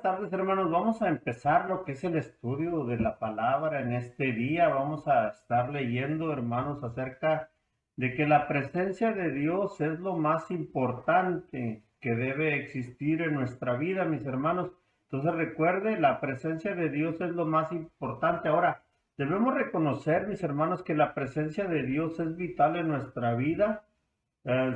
buenas tardes, hermanos. Vamos a empezar lo que es el estudio de la palabra en este día. Vamos a estar leyendo, hermanos, acerca de que la presencia de Dios es lo más importante que debe existir en nuestra vida, mis hermanos. Entonces recuerde, la presencia de Dios es lo más importante. Ahora, debemos reconocer, mis hermanos, que la presencia de Dios es vital en nuestra vida.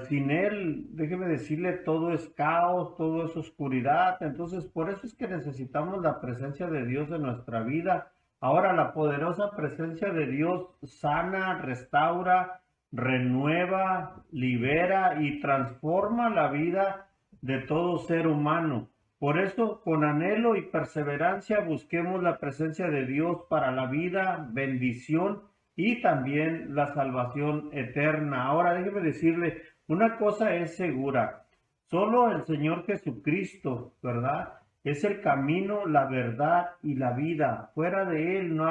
Sin Él, déjeme decirle, todo es caos, todo es oscuridad. Entonces, por eso es que necesitamos la presencia de Dios en nuestra vida. Ahora, la poderosa presencia de Dios sana, restaura, renueva, libera y transforma la vida de todo ser humano. Por eso, con anhelo y perseverancia, busquemos la presencia de Dios para la vida, bendición y también la salvación eterna. Ahora déjeme decirle, una cosa es segura, solo el Señor Jesucristo, ¿verdad? Es el camino, la verdad y la vida. Fuera de Él no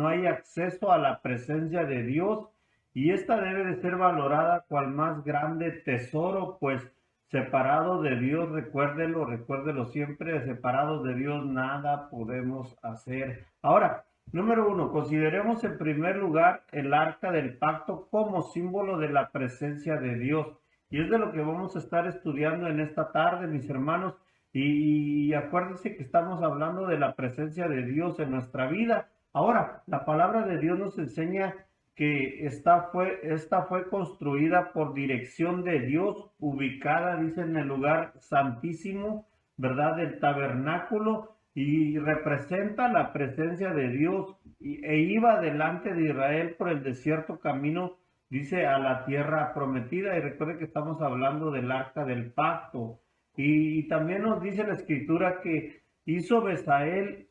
hay acceso a la presencia de Dios y esta debe de ser valorada cual más grande tesoro, pues separado de Dios, recuérdelo siempre, separado de Dios nada podemos hacer. Ahora, número uno, consideremos en primer lugar el arca del pacto como símbolo de la presencia de Dios. Y es de lo que vamos a estar estudiando en esta tarde, mis hermanos. Y acuérdense que estamos hablando de la presencia de Dios en nuestra vida. Ahora, la palabra de Dios nos enseña que esta fue construida por dirección de Dios, ubicada, dice, en el lugar santísimo, ¿verdad? Del tabernáculo, y representa la presencia de Dios, e iba delante de Israel por el desierto camino, dice, a la tierra prometida. Y recuerde que estamos hablando del arca del pacto. Y también nos dice la escritura que hizo Bezalel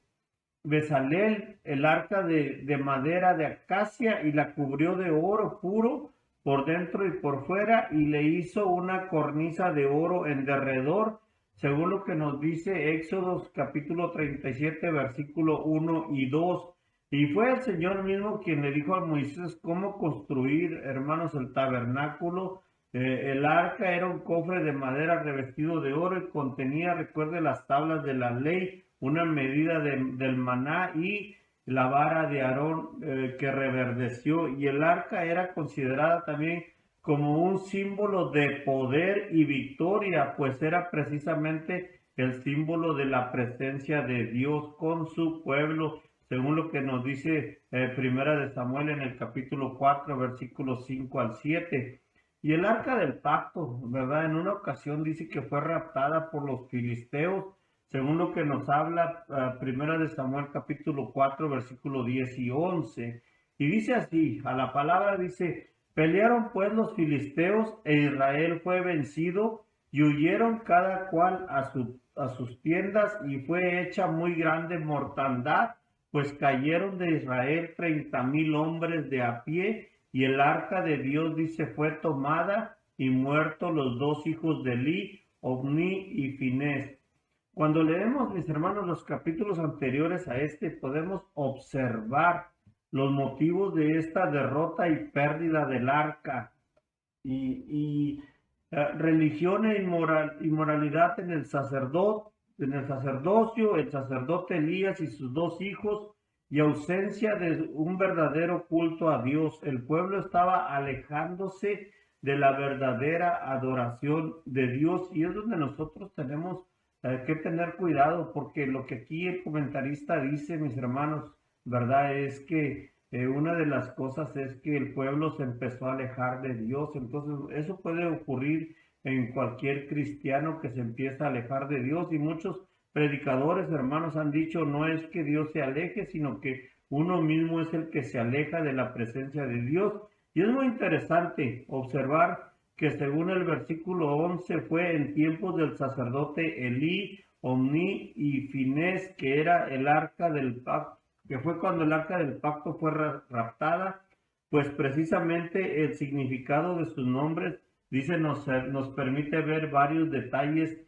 el arca de madera de acacia y la cubrió de oro puro por dentro y por fuera, y le hizo una cornisa de oro en derredor, según lo que nos dice Éxodo capítulo 37, versículo 1 y 2. Y fue el Señor mismo quien le dijo a Moisés cómo construir, hermanos, el tabernáculo. El arca era un cofre de madera revestido de oro y contenía, recuerde, las tablas de la ley, una medida del maná y la vara de Aarón que reverdeció. Y el arca era considerada también como un símbolo de poder y victoria, pues era precisamente el símbolo de la presencia de Dios con su pueblo, según lo que nos dice Primera de Samuel en el capítulo 4, versículos 5 al 7. Y el arca del pacto, ¿verdad? En una ocasión dice que fue raptada por los filisteos, según lo que nos habla Primera de Samuel capítulo 4, versículo 10 y 11. Y dice así, a la palabra dice, pelearon pues los filisteos e Israel fue vencido y huyeron cada cual a sus tiendas y fue hecha muy grande mortandad, pues cayeron de Israel 30,000 hombres de a pie, y el arca de Dios, dice, fue tomada y muertos los dos hijos de Eli, Ofni y Finés. Cuando leemos, mis hermanos, los capítulos anteriores a este, podemos observar los motivos de esta derrota y pérdida del arca y religión e inmoralidad en el sacerdocio, el sacerdote Elías y sus dos hijos, y ausencia de un verdadero culto a Dios. El pueblo estaba alejándose de la verdadera adoración de Dios, y es donde nosotros tenemos que tener cuidado, porque lo que aquí el comentarista dice, mis hermanos, ¿verdad? Es que una de las cosas es que el pueblo se empezó a alejar de Dios. Entonces, eso puede ocurrir en cualquier cristiano que se empieza a alejar de Dios, y muchos predicadores, hermanos, han dicho, no es que Dios se aleje, sino que uno mismo es el que se aleja de la presencia de Dios. Y es muy interesante observar que según el versículo 11 fue en tiempos del sacerdote Elí, Omni y Finés, que era el arca del pacto, que fue cuando el arca del pacto fue raptada. Pues precisamente el significado de sus nombres, dice, nos permite ver varios detalles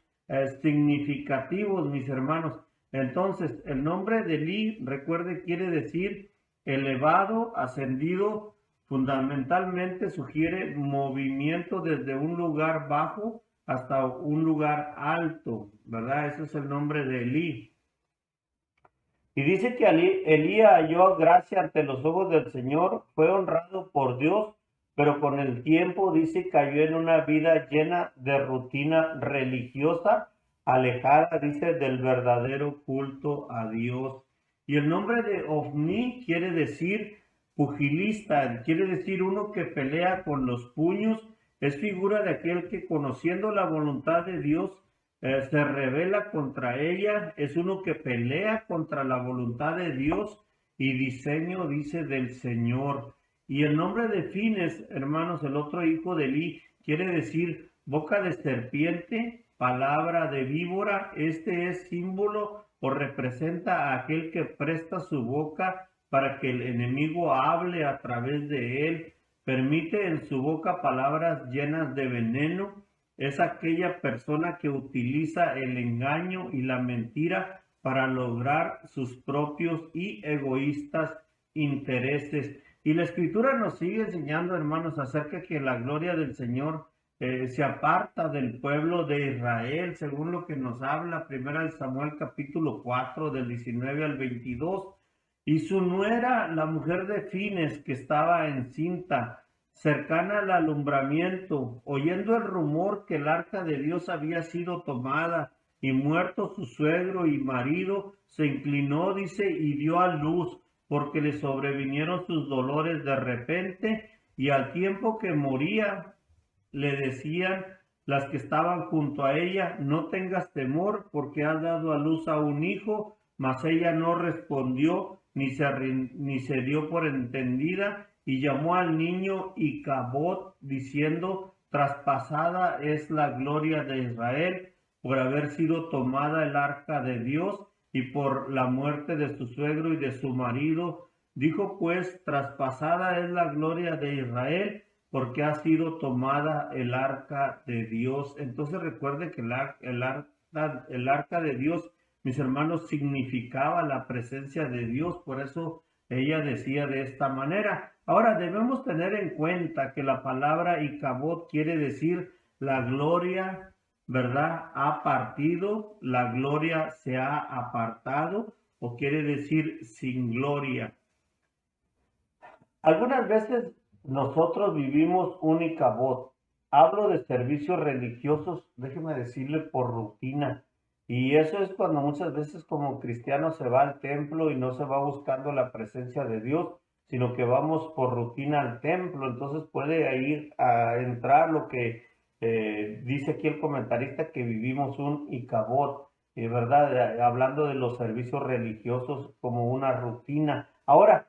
significativos, mis hermanos. Entonces, el nombre de Elí, recuerde, quiere decir elevado, ascendido. Fundamentalmente sugiere movimiento desde un lugar bajo hasta un lugar alto, ¿verdad? Ese es el nombre de Elí. Y dice que Elías halló gracia ante los ojos del Señor, fue honrado por Dios, pero con el tiempo, dice, cayó en una vida llena de rutina religiosa, alejada, dice, del verdadero culto a Dios. Y el nombre de Ofni quiere decir pugilista, quiere decir uno que pelea con los puños, es figura de aquel que conociendo la voluntad de Dios, se revela contra ella, es uno que pelea contra la voluntad de Dios y diseño, dice, del Señor. Y el nombre de Fines, hermanos, el otro hijo de Elí, quiere decir boca de serpiente, palabra de víbora. Este es símbolo o representa a aquel que presta su boca para que el enemigo hable a través de él, permite en su boca palabras llenas de veneno. Es aquella persona que utiliza el engaño y la mentira para lograr sus propios y egoístas intereses. Y la escritura nos sigue enseñando, hermanos, acerca de que la gloria del Señor se aparta del pueblo de Israel, según lo que nos habla 1 Samuel capítulo 4, del 19 al 22. Y su nuera, la mujer de Fines, que estaba encinta, cercana al alumbramiento, oyendo el rumor que el arca de Dios había sido tomada y muerto su suegro y marido, se inclinó, dice, y dio a luz, porque le sobrevinieron sus dolores de repente, y al tiempo que moría, le decían las que estaban junto a ella, no tengas temor, porque has dado a luz a un hijo, mas ella no respondió, ni se dio por entendida, y llamó al niño Icabod, diciendo, traspasada es la gloria de Israel, por haber sido tomada el arca de Dios, y por la muerte de su suegro y de su marido. Dijo pues, traspasada es la gloria de Israel, porque ha sido tomada el arca de Dios. Entonces recuerde que el arca de Dios, mis hermanos, significaba la presencia de Dios, por eso ella decía de esta manera. Ahora debemos tener en cuenta que la palabra Icabod quiere decir la gloria, ¿verdad? Ha partido, la gloria se ha apartado, o quiere decir sin gloria. Algunas veces nosotros vivimos un Icabod. Hablo de servicios religiosos, déjeme decirle, por rutina. Y eso es cuando muchas veces como cristiano se va al templo y no se va buscando la presencia de Dios, sino que vamos por rutina al templo. Entonces puede ir a entrar lo que dice aquí el comentarista, que vivimos un Icabod, ¿verdad? Hablando de los servicios religiosos como una rutina. Ahora,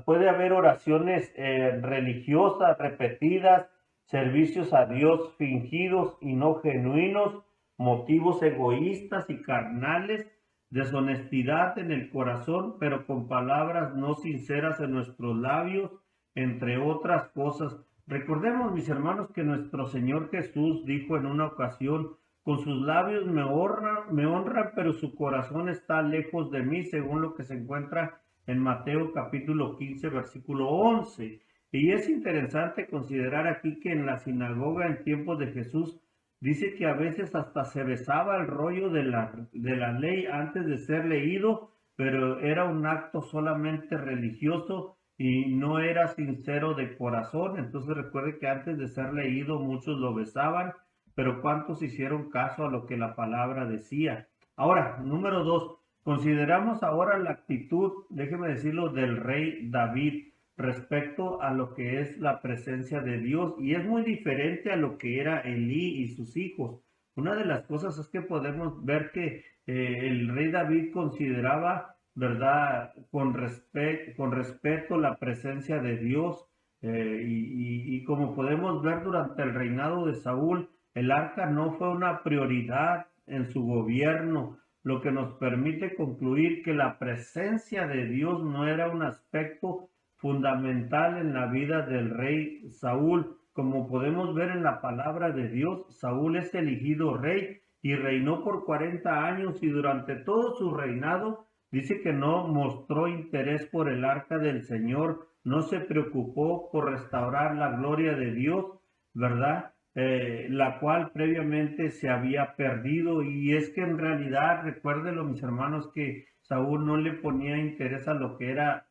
puede haber oraciones religiosas repetidas, servicios a Dios fingidos y no genuinos, motivos egoístas y carnales, deshonestidad en el corazón, pero con palabras no sinceras en nuestros labios, entre otras cosas. Recordemos, mis hermanos, que nuestro Señor Jesús dijo en una ocasión, con sus labios me honran, pero su corazón está lejos de mí, según lo que se encuentra en Mateo capítulo 15, versículo 11. Y es interesante considerar aquí que en la sinagoga en tiempos de Jesús dice que a veces hasta se besaba el rollo de la ley antes de ser leído, pero era un acto solamente religioso y no era sincero de corazón. Entonces recuerde que antes de ser leído muchos lo besaban, pero ¿cuántos hicieron caso a lo que la palabra decía? Ahora, número 2, consideramos ahora la actitud, déjeme decirlo, del rey David respecto a lo que es la presencia de Dios, y es muy diferente a lo que era Elí y sus hijos. Una de las cosas es que podemos ver que el rey David consideraba, ¿verdad?, con respeto la presencia de Dios, y como podemos ver durante el reinado de Saúl, el arca no fue una prioridad en su gobierno, lo que nos permite concluir que la presencia de Dios no era un aspecto fundamental en la vida del rey Saúl. Como podemos ver en la palabra de Dios, Saúl es elegido rey y reinó por 40 años, y durante todo su reinado dice que no mostró interés por el arca del Señor, no se preocupó por restaurar la gloria de Dios, ¿verdad? la cual previamente se había perdido. Y es que en realidad, recuérdenlo mis hermanos, que Saúl no le ponía interés a lo que era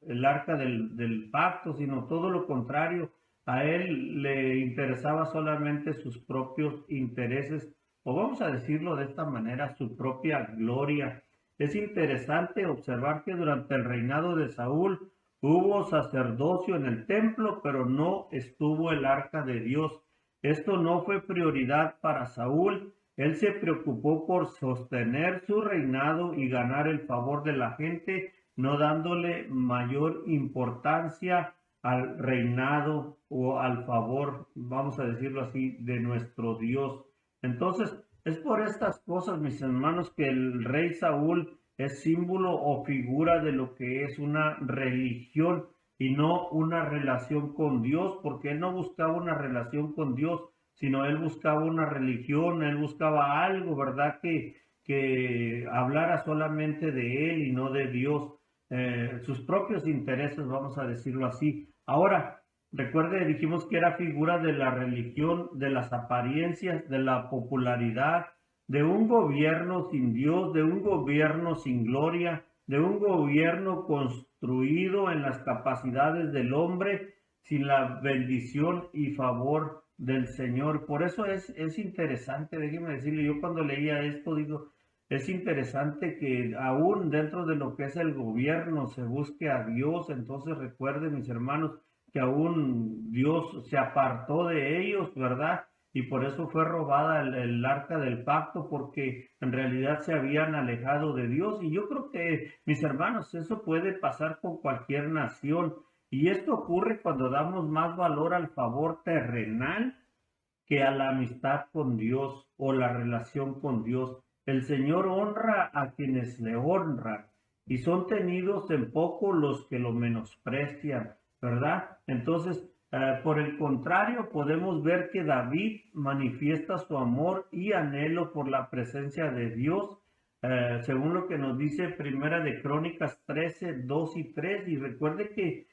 el arca del pacto, sino todo lo contrario. A él le interesaba solamente sus propios intereses, o vamos a decirlo de esta manera, su propia gloria. Es interesante observar que durante el reinado de Saúl hubo sacerdocio en el templo, pero no estuvo el arca de Dios. Esto no fue prioridad para Saúl. Él se preocupó por sostener su reinado y ganar el favor de la gente, no dándole mayor importancia al reinado o al favor, vamos a decirlo así, de nuestro Dios. Entonces, es por estas cosas, mis hermanos, que el rey Saúl es símbolo o figura de lo que es una religión y no una relación con Dios, porque él no buscaba una relación con Dios, sino él buscaba una religión, él buscaba algo, ¿verdad? Que hablara solamente de él y no de Dios, sus propios intereses, vamos a decirlo así. Ahora, recuerde, dijimos que era figura de la religión, de las apariencias, de la popularidad, de un gobierno sin Dios, de un gobierno sin gloria, de un gobierno construido en las capacidades del hombre, sin la bendición y favor del Señor. Por eso es interesante, déjeme decirle, yo cuando leía esto digo, es interesante que aún dentro de lo que es el gobierno se busque a Dios. Entonces recuerden, mis hermanos, que aún Dios se apartó de ellos, ¿verdad? Y por eso fue robada el arca del pacto, porque en realidad se habían alejado de Dios. Y yo creo que, mis hermanos, eso puede pasar con cualquier nación. Y esto ocurre cuando damos más valor al favor terrenal que a la amistad con Dios o la relación con Dios. El Señor honra a quienes le honran y son tenidos en poco los que lo menosprecian, ¿verdad? Entonces, por el contrario, podemos ver que David manifiesta su amor y anhelo por la presencia de Dios, según lo que nos dice Primera de Crónicas 13, 2 y 3. Y recuerde que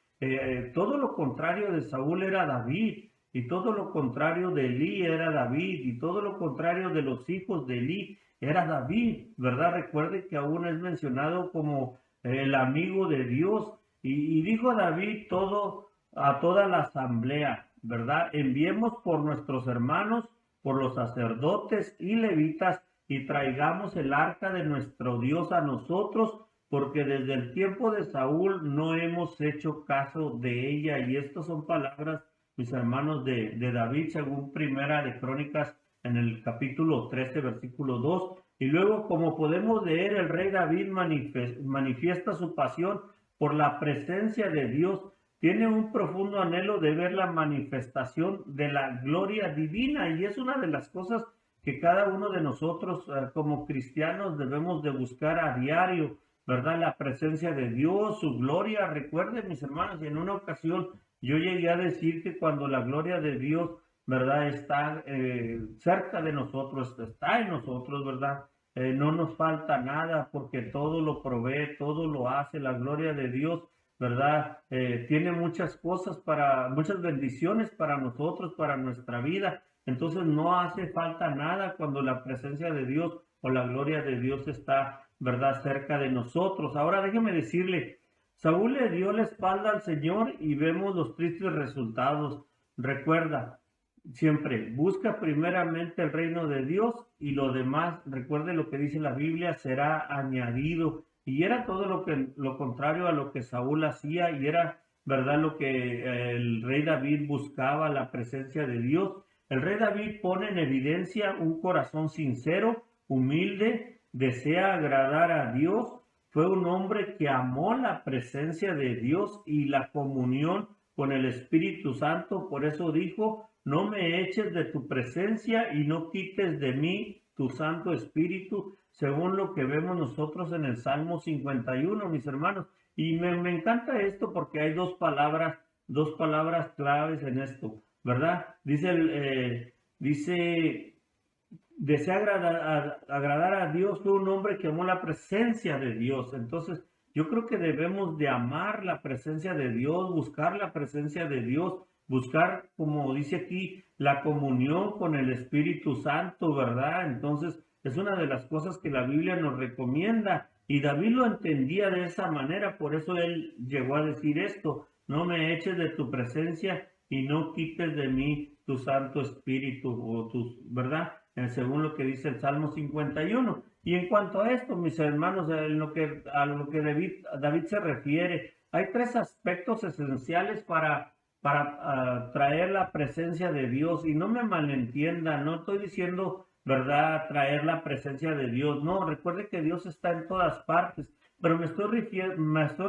todo lo contrario de Saúl era David. Y todo lo contrario de Elí era David, y todo lo contrario de los hijos de Elí era David, ¿verdad? Recuerde que aún es mencionado como el amigo de Dios, y dijo David todo a toda la asamblea, ¿verdad? Enviemos por nuestros hermanos, por los sacerdotes y levitas, y traigamos el arca de nuestro Dios a nosotros, porque desde el tiempo de Saúl no hemos hecho caso de ella. Y estas son palabras, mis hermanos, de David, según Primera de Crónicas, en el capítulo 13, versículo 2. Y luego, como podemos leer, el rey David manifiesta su pasión por la presencia de Dios. Tiene un profundo anhelo de ver la manifestación de la gloria divina, y es una de las cosas que cada uno de nosotros como cristianos debemos de buscar a diario, ¿verdad? La presencia de Dios, su gloria. Recuerden, mis hermanos, en una ocasión yo llegué a decir que cuando la gloria de Dios, ¿verdad? Está cerca de nosotros, está en nosotros, ¿verdad? No nos falta nada porque todo lo provee, todo lo hace. La gloria de Dios, ¿verdad? Tiene muchas cosas muchas bendiciones para nosotros, para nuestra vida. Entonces no hace falta nada cuando la presencia de Dios o la gloria de Dios está, ¿verdad? Cerca de nosotros. Ahora déjeme decirle, Saúl le dio la espalda al Señor y vemos los tristes resultados. Recuerda, siempre busca primeramente el reino de Dios y lo demás, recuerde lo que dice la Biblia, será añadido. Y era todo lo contrario a lo que Saúl hacía, y era, ¿verdad?, lo que el rey David buscaba, la presencia de Dios. El rey David pone en evidencia un corazón sincero, humilde, desea agradar a Dios. Fue un hombre que amó la presencia de Dios y la comunión con el Espíritu Santo. Por eso dijo, no me eches de tu presencia y no quites de mí tu Santo Espíritu, según lo que vemos nosotros en el Salmo 51, mis hermanos. Y me encanta esto porque hay dos palabras claves en esto, ¿verdad? Dice, desea agradar a Dios. Fue un hombre que amó la presencia de Dios. Entonces, yo creo que debemos de amar la presencia de Dios, buscar la presencia de Dios, buscar, como dice aquí, la comunión con el Espíritu Santo, ¿verdad? Entonces, es una de las cosas que la Biblia nos recomienda y David lo entendía de esa manera, por eso él llegó a decir esto: no me eches de tu presencia y no quites de mí tu Santo Espíritu, o tu, ¿verdad? Según lo que dice el Salmo 51. Y en cuanto a esto, mis hermanos, a lo que David se refiere, hay tres aspectos esenciales para traer la presencia de Dios. Y no me malentiendan, no estoy diciendo, ¿verdad?, traer la presencia de Dios. No, recuerde que Dios está en todas partes, pero me estoy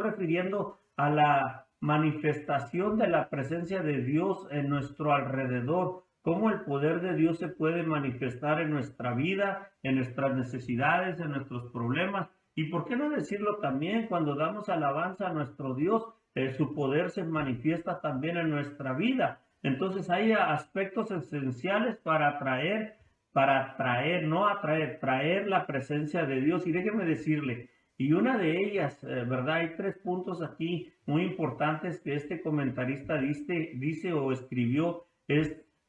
refiriendo a la manifestación de la presencia de Dios en nuestro alrededor, cómo el poder de Dios se puede manifestar en nuestra vida, en nuestras necesidades, en nuestros problemas. Y por qué no decirlo también cuando damos alabanza a nuestro Dios, su poder se manifiesta también en nuestra vida. Entonces hay aspectos esenciales traer la presencia de Dios. Y déjeme decirle, y una de ellas, ¿verdad? Hay tres puntos aquí muy importantes que este comentarista dice o escribió.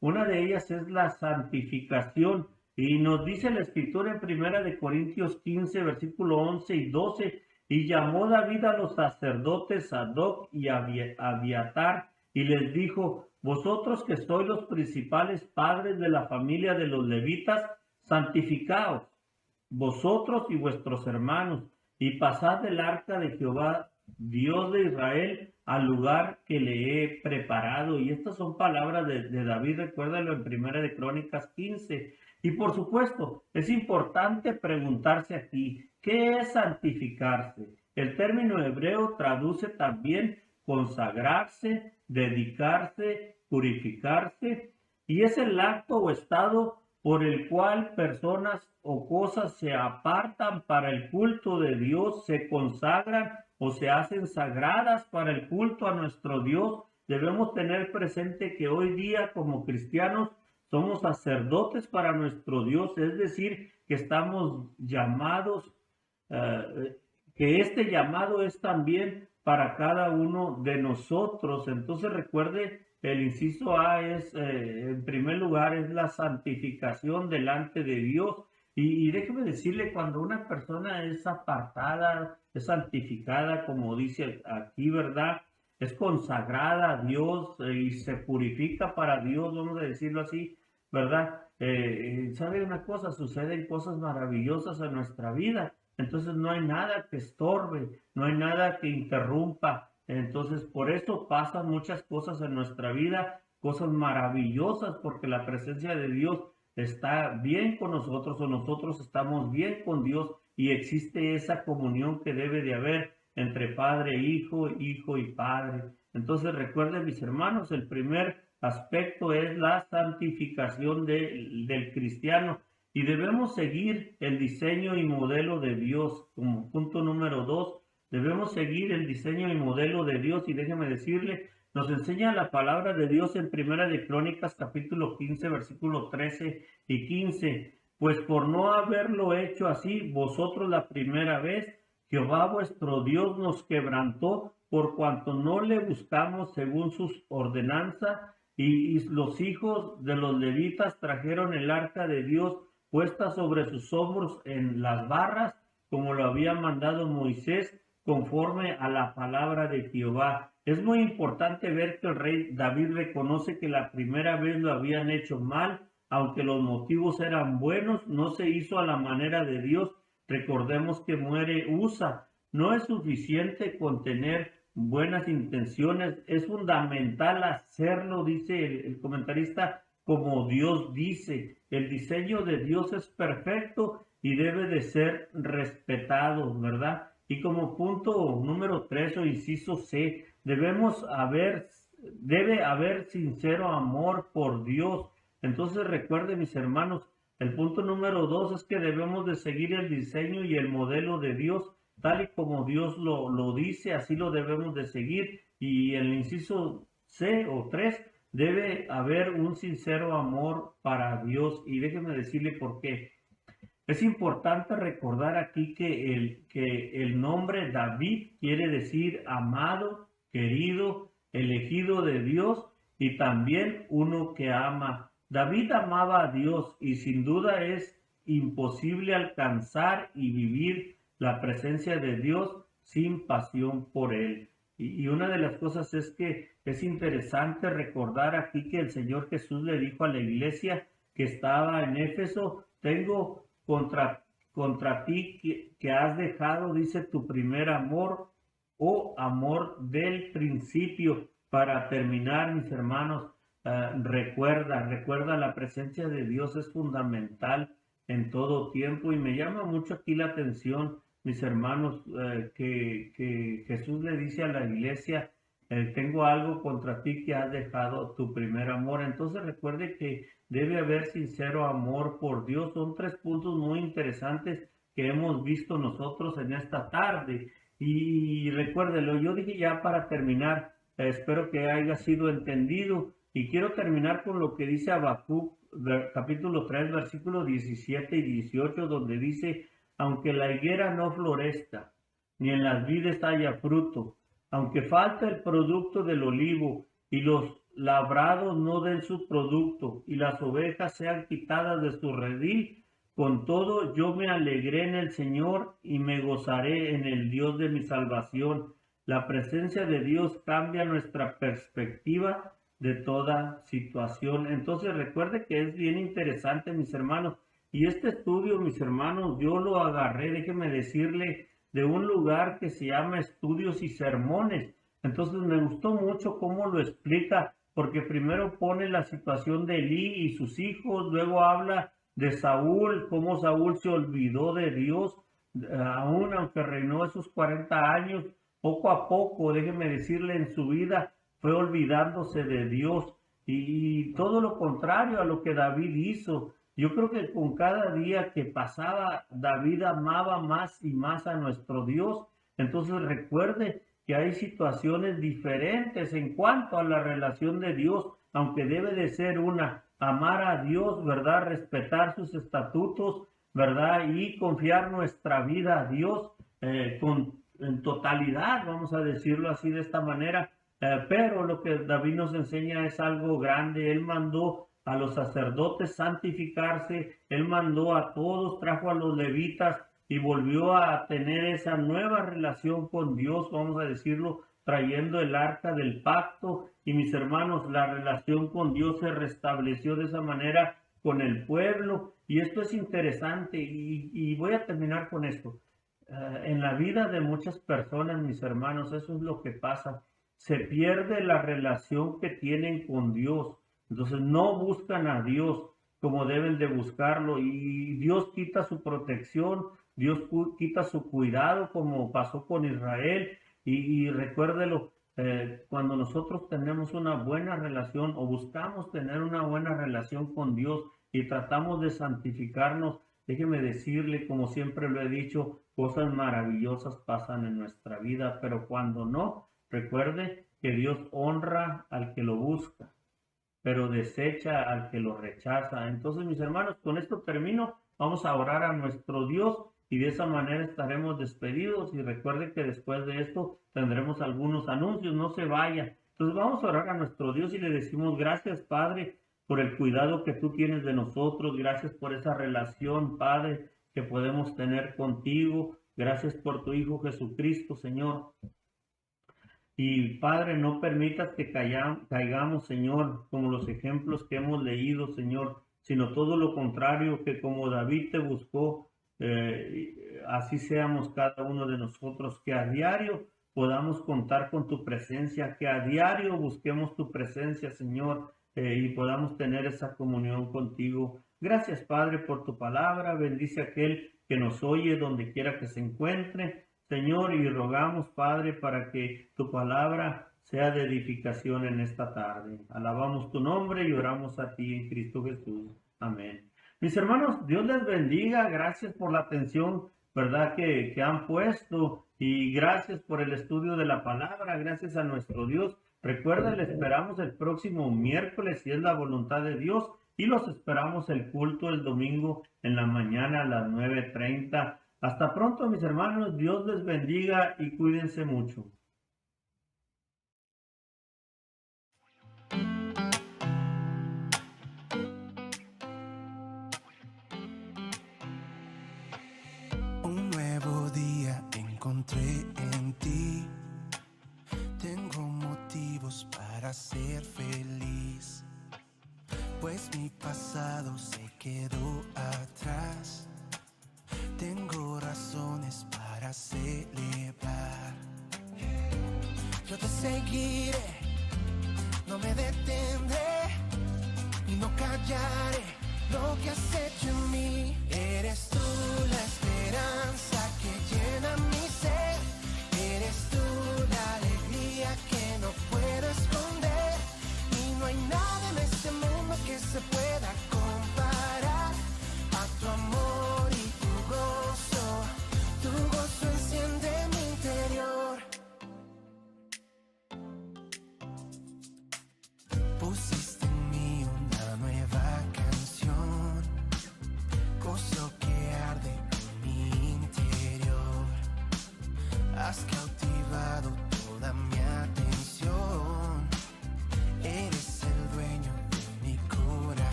Una de ellas es la santificación. Y nos dice la escritura en Primera de Corintios 15, versículo 11 y 12: y llamó David a los sacerdotes Sadoc y Abiatar, y les dijo: vosotros que sois los principales padres de la familia de los levitas, santificaos, vosotros y vuestros hermanos, y pasad del arca de Jehová, Dios de Israel, al lugar que le he preparado. Y estas son palabras de David, recuérdalo en Primera de Crónicas 15. Y por supuesto, es importante preguntarse aquí, ¿qué es santificarse? El término hebreo traduce también consagrarse, dedicarse, purificarse, y es el acto o estado por el cual personas o cosas se apartan para el culto de Dios, se consagran o se hacen sagradas para el culto a nuestro Dios. Debemos tener presente que hoy día, como cristianos, somos sacerdotes para nuestro Dios, es decir, que estamos llamados, que este llamado es también para cada uno de nosotros. Entonces recuerde, el inciso A es, en primer lugar, es la santificación delante de Dios. Y déjeme decirle, cuando una persona es apartada, es santificada, como dice aquí, ¿verdad?, es consagrada a Dios, y se purifica para Dios, vamos a decirlo así, ¿verdad? ¿Sabe una cosa? Suceden cosas maravillosas en nuestra vida. Entonces no hay nada que estorbe, no hay nada que interrumpa. Entonces por eso pasan muchas cosas en nuestra vida, cosas maravillosas, porque la presencia de Dios está bien con nosotros, o nosotros estamos bien con Dios, y existe esa comunión que debe de haber entre Padre e Hijo, Hijo y Padre. Entonces recuerden, mis hermanos, el primer aspecto es la santificación del cristiano, y debemos seguir el diseño y modelo de Dios. Como punto número 2, debemos seguir el diseño y modelo de Dios. Y déjeme decirle, nos enseña la palabra de Dios en Primera de Crónicas capítulo 15, versículo 13 y 15. Pues por no haberlo hecho así vosotros la primera vez, Jehová vuestro Dios nos quebrantó, por cuanto no le buscamos según sus ordenanzas, y los hijos de los levitas trajeron el arca de Dios puesta sobre sus hombros en las barras, como lo había mandado Moisés, conforme a la palabra de Jehová. Es muy importante ver que el rey David reconoce que la primera vez lo habían hecho mal, aunque los motivos eran buenos, no se hizo a la manera de Dios. Recordemos que muere Usa. No es suficiente con tener buenas intenciones, es fundamental hacerlo, dice el comentarista, como Dios dice. El diseño de Dios es perfecto y debe de ser respetado, ¿verdad? Y como punto número 3 o inciso C, debe haber sincero amor por Dios. Entonces recuerden, mis hermanos, el punto número 2 es que debemos de seguir el diseño y el modelo de Dios, tal y como Dios lo dice, así lo debemos de seguir. Y el inciso C o 3, debe haber un sincero amor para Dios. Y déjeme decirle por qué. Es importante recordar aquí que el nombre David quiere decir amado, querido, elegido de Dios, y también uno que ama. David amaba a Dios y sin duda es imposible alcanzar y vivir la presencia de Dios sin pasión por Él. Y una de las cosas es que es interesante recordar aquí que el Señor Jesús le dijo a la iglesia que estaba en Éfeso: tengo contra ti que has dejado, dice, tu primer amor o amor del principio. Para terminar, mis hermanos, recuerda, la presencia de Dios es fundamental en todo tiempo, y me llama mucho aquí la atención, mis hermanos, que Jesús le dice a la iglesia: tengo algo contra ti que has dejado tu primer amor. Entonces recuerde que debe haber sincero amor por Dios. Son tres puntos muy interesantes que hemos visto nosotros en esta tarde. Y recuérdelo, yo dije ya para terminar, espero que haya sido entendido, y quiero terminar con lo que dice Habacuc, capítulo 3, versículos 17 y 18, donde dice: aunque la higuera no florezca, ni en las vides haya fruto, aunque falte el producto del olivo, y los labrados no den su producto, y las ovejas sean quitadas de su redil, con todo yo me alegré en el Señor y me gozaré en el Dios de mi salvación. La presencia de Dios cambia nuestra perspectiva de toda situación. Entonces recuerde que es bien interesante, mis hermanos. Y este estudio, mis hermanos, yo lo agarré, déjeme decirle, de un lugar que se llama Estudios y Sermones. Entonces me gustó mucho cómo lo explica, porque primero pone la situación de Elí y sus hijos, luego habla de Saúl, cómo Saúl se olvidó de Dios, aún aunque reinó esos 40 años, poco a poco, déjeme decirle, en su vida fue olvidándose de Dios, y todo lo contrario a lo que David hizo. Yo creo que con cada día que pasaba, David amaba más y más a nuestro Dios. Entonces recuerde que hay situaciones diferentes en cuanto a la relación de Dios, aunque debe de ser una: amar a Dios, ¿verdad? Respetar sus estatutos, ¿verdad? Y confiar nuestra vida a Dios en totalidad, vamos a decirlo así de esta manera. Pero lo que David nos enseña es algo grande. Él mandó a los sacerdotes santificarse, él mandó a todos, trajo a los levitas y volvió a tener esa nueva relación con Dios, vamos a decirlo, trayendo el arca del pacto. Y mis hermanos, la relación con Dios se restableció de esa manera con el pueblo. Y esto es interesante, y voy a terminar con esto. En la vida de muchas personas, mis hermanos, eso es lo que pasa. Se pierde la relación que tienen con Dios. Entonces no buscan a Dios como deben de buscarlo, y Dios quita su protección, Dios quita su cuidado, como pasó con Israel. Y recuérdelo, cuando nosotros tenemos una buena relación o buscamos tener una buena relación con Dios y tratamos de santificarnos, déjeme decirle, como siempre lo he dicho, cosas maravillosas pasan en nuestra vida. Pero cuando no, recuerde que Dios honra al que lo busca, pero desecha al que lo rechaza. Entonces, mis hermanos, con esto termino. Vamos a orar a nuestro Dios y de esa manera estaremos despedidos. Y recuerde que después de esto tendremos algunos anuncios, no se vaya. Entonces vamos a orar a nuestro Dios y le decimos: gracias, Padre, por el cuidado que tú tienes de nosotros. Gracias por esa relación, Padre, que podemos tener contigo. Gracias por tu Hijo Jesucristo, Señor. Y Padre, no permitas que caigamos, Señor, como los ejemplos que hemos leído, Señor, sino todo lo contrario, que como David te buscó, así seamos cada uno de nosotros, que a diario podamos contar con tu presencia, que a diario busquemos tu presencia, Señor, y podamos tener esa comunión contigo. Gracias, Padre, por tu palabra. Bendice a aquel que nos oye donde quiera que se encuentre, Señor, y rogamos, Padre, para que tu palabra sea de edificación en esta tarde. Alabamos tu nombre y oramos a ti en Cristo Jesús. Amén. Mis hermanos, Dios les bendiga. Gracias por la atención, ¿verdad?, que han puesto, y gracias por el estudio de la palabra. Gracias a nuestro Dios. Recuerden, le esperamos el próximo miércoles, si es la voluntad de Dios, y los esperamos el culto el domingo en la mañana a las 9:30. Hasta pronto, mis hermanos. Dios les bendiga y cuídense mucho. para ser feliz, pues mi pasado se quedó atrás. Tengo razones para celebrar. Yo te seguiré, no me detendré y no callaré lo que has hecho